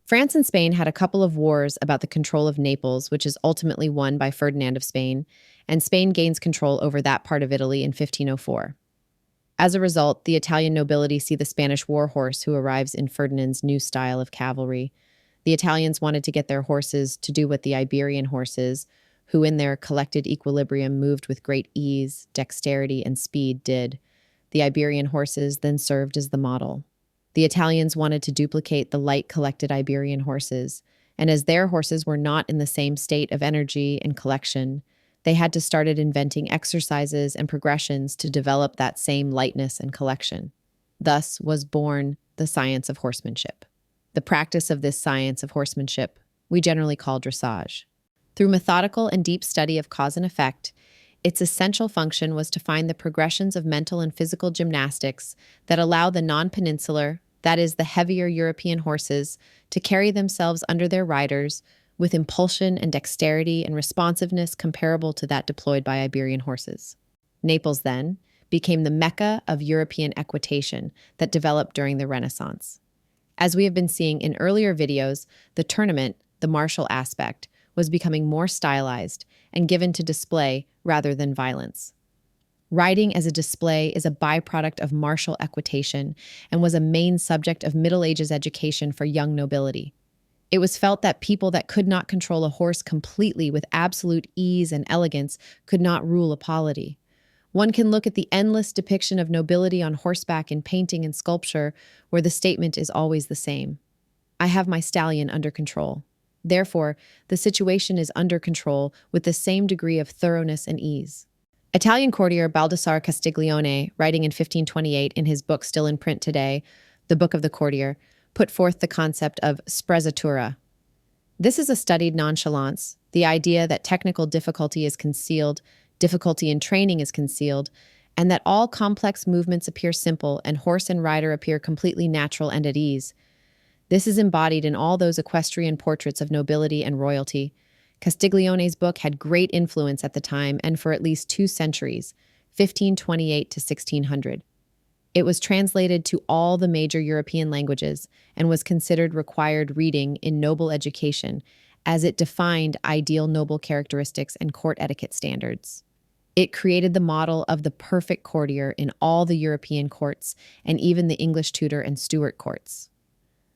France and Spain had a couple of wars about the control of Naples, which is ultimately won by Ferdinand of Spain, and Spain gains control over that part of Italy in 1504. As a result, the Italian nobility see the Spanish war horse who arrives in Ferdinand's new style of cavalry. The Italians wanted to get their horses to do what the Iberian horses, who in their collected equilibrium moved with great ease, dexterity, and speed, did. The Iberian horses then served as the model. The Italians wanted to duplicate the light collected Iberian horses, and as their horses were not in the same state of energy and collection, they had to start inventing exercises and progressions to develop that same lightness and collection. Thus was born the science of horsemanship. The practice of this science of horsemanship we generally call dressage. Through methodical and deep study of cause and effect, its essential function was to find the progressions of mental and physical gymnastics that allow the non-peninsular, that is, the heavier European horses, to carry themselves under their riders with impulsion and dexterity and responsiveness comparable to that deployed by Iberian horses. Naples, then, became the mecca of European equitation that developed during the Renaissance. As we have been seeing in earlier videos, the tournament, the martial aspect, was becoming more stylized and given to display rather than violence. Riding as a display is a byproduct of martial equitation and was a main subject of Middle Ages education for young nobility. It was felt that people that could not control a horse completely with absolute ease and elegance could not rule a polity. One can look at the endless depiction of nobility on horseback in painting and sculpture, where the statement is always the same: I have my stallion under control. Therefore, the situation is under control with the same degree of thoroughness and ease. Italian courtier Baldessar Castiglione, writing in 1528 in his book still in print today, The Book of the Courtier, put forth the concept of Sprezzatura. This is a studied nonchalance, the idea that technical difficulty is concealed, difficulty in training is concealed, and that all complex movements appear simple and horse and rider appear completely natural and at ease. This is embodied in all those equestrian portraits of nobility and royalty. Castiglione's book had great influence at the time and for at least 2 centuries, 1528 to 1600. It was translated to all the major European languages and was considered required reading in noble education, as it defined ideal noble characteristics and court etiquette standards. It created the model of the perfect courtier in all the European courts and even the English Tudor and Stuart courts.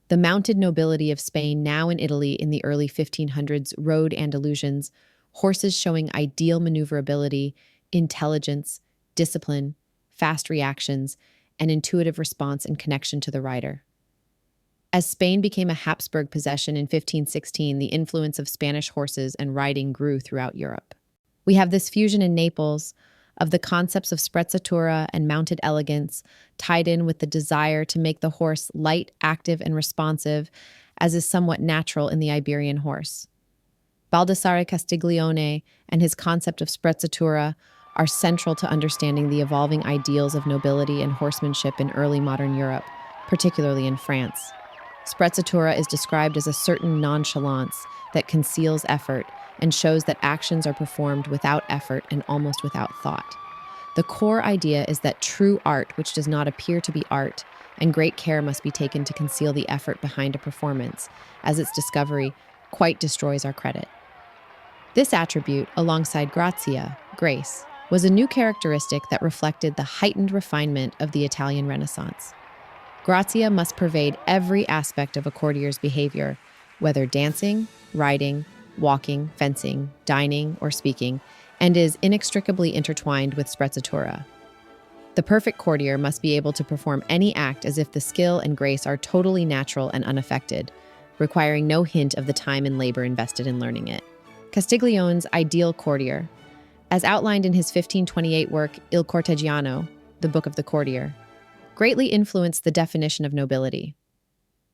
The mounted nobility of Spain, now in Italy in the early 1500s, rode Andalusians, horses showing ideal maneuverability, intelligence, discipline, fast reactions, and intuitive response and connection to the rider. As Spain became a Habsburg possession in 1516, the influence of Spanish horses and riding grew throughout Europe. We have this fusion in Naples of the concepts of sprezzatura and mounted elegance, tied in with the desire to make the horse light, active, and responsive, as is somewhat natural in the Iberian horse. Baldessar Castiglione and his concept of sprezzatura are central to understanding the evolving ideals of nobility and horsemanship in early modern Europe, particularly in France. Sprezzatura is described as a certain nonchalance that conceals effort and shows that actions are performed without effort and almost without thought. The core idea is that true art, which does not appear to be art, and great care must be taken to conceal the effort behind a performance, as its discovery quite destroys our credit. This attribute, alongside grazia, grace, was a new characteristic that reflected the heightened refinement of the Italian Renaissance. Grazia must pervade every aspect of a courtier's behavior, whether dancing, riding, walking, fencing, dining, or speaking, and is inextricably intertwined with sprezzatura. The perfect courtier must be able to perform any act as if the skill and grace are totally natural and unaffected, requiring no hint of the time and labor invested in learning it. Castiglione's ideal courtier, as outlined in his 1528 work Il Cortegiano, The Book of the Courtier, greatly influenced the definition of nobility.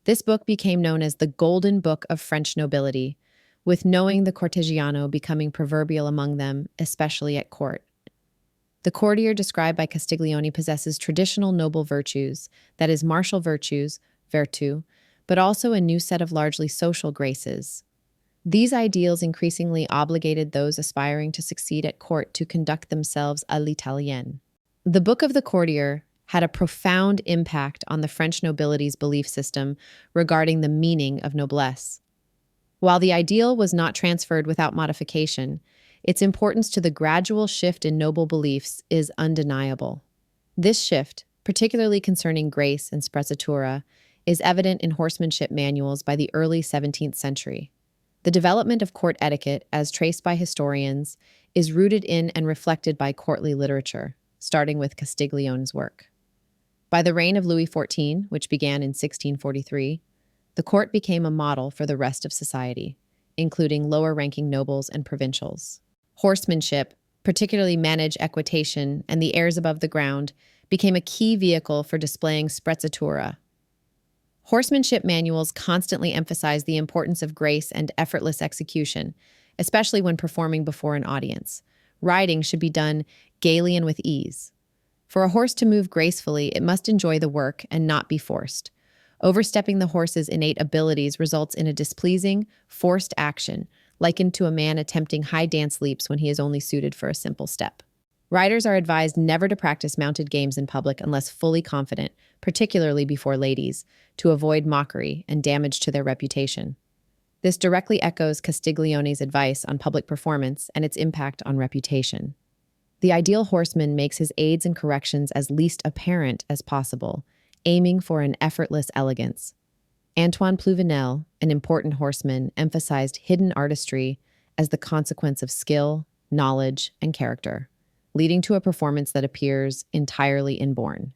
This book became known as the Golden Book of French nobility, with knowing the Cortegiano becoming proverbial among them, especially at court. The courtier described by Castiglione possesses traditional noble virtues, that is, martial virtues, virtu, but also a new set of largely social graces. These ideals increasingly obligated those aspiring to succeed at court to conduct themselves à l'italienne. The Book of the Courtier had a profound impact on the French nobility's belief system regarding the meaning of noblesse. While the ideal was not transferred without modification, its importance to the gradual shift in noble beliefs is undeniable. This shift, particularly concerning grace and sprezzatura, is evident in horsemanship manuals by the early 17th century. The development of court etiquette, as traced by historians, is rooted in and reflected by courtly literature, starting with Castiglione's work. By the reign of Louis XIV, which began in 1643, the court became a model for the rest of society, including lower-ranking nobles and provincials. Horsemanship, particularly manege equitation and the airs above the ground, became a key vehicle for displaying sprezzatura. Horsemanship manuals constantly emphasize the importance of grace and effortless execution, especially when performing before an audience. Riding should be done gaily and with ease. For a horse to move gracefully, it must enjoy the work and not be forced. Overstepping the horse's innate abilities results in a displeasing, forced action, likened to a man attempting high dance leaps when he is only suited for a simple step. Riders are advised never to practice mounted games in public unless fully confident, particularly before ladies, to avoid mockery and damage to their reputation. This directly echoes Castiglione's advice on public performance and its impact on reputation. The ideal horseman makes his aids and corrections as least apparent as possible, aiming for an effortless elegance. Antoine Pluvinel, an important horseman, emphasized hidden artistry as the consequence of skill, knowledge, and character, leading to a performance that appears entirely inborn.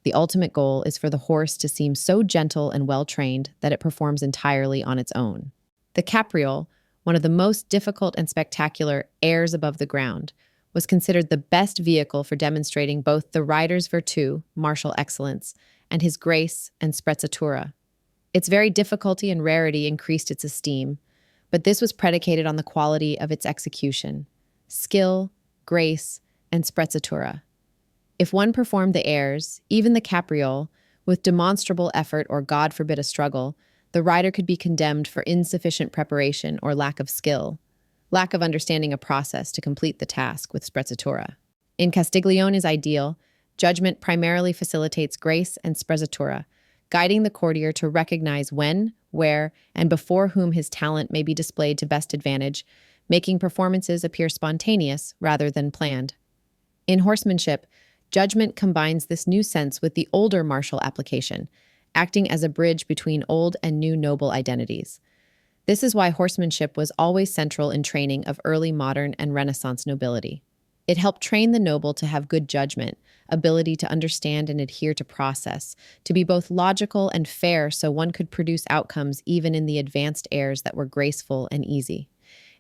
The ultimate goal is for the horse to seem so gentle and well-trained that it performs entirely on its own. The capriole, one of the most difficult and spectacular airs above the ground, was considered the best vehicle for demonstrating both the rider's virtù, martial excellence, and his grace and sprezzatura. Its very difficulty and rarity increased its esteem, but this was predicated on the quality of its execution, skill, grace, and sprezzatura. If one performed the airs, even the capriole, with demonstrable effort or, God forbid, a struggle, the rider could be condemned for insufficient preparation or lack of skill, lack of understanding a process to complete the task with sprezzatura. In Castiglione's ideal, judgment primarily facilitates grace and sprezzatura, guiding the courtier to recognize when, where, and before whom his talent may be displayed to best advantage, making performances appear spontaneous rather than planned. In horsemanship, judgment combines this new sense with the older martial application, acting as a bridge between old and new noble identities. This is why horsemanship was always central in training of early modern and Renaissance nobility. It helped train the noble to have good judgment, ability to understand and adhere to process, to be both logical and fair so one could produce outcomes even in the advanced airs that were graceful and easy.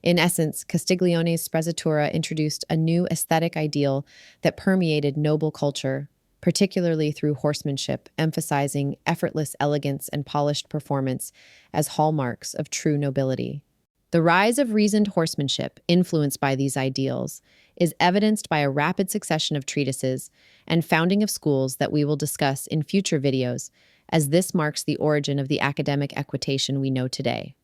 In essence, Castiglione's sprezzatura introduced a new aesthetic ideal that permeated noble culture, particularly through horsemanship, emphasizing effortless elegance and polished performance as hallmarks of true nobility. The rise of reasoned horsemanship, influenced by these ideals, is evidenced by a rapid succession of treatises and founding of schools that we will discuss in future videos, as this marks the origin of the academic equitation we know today.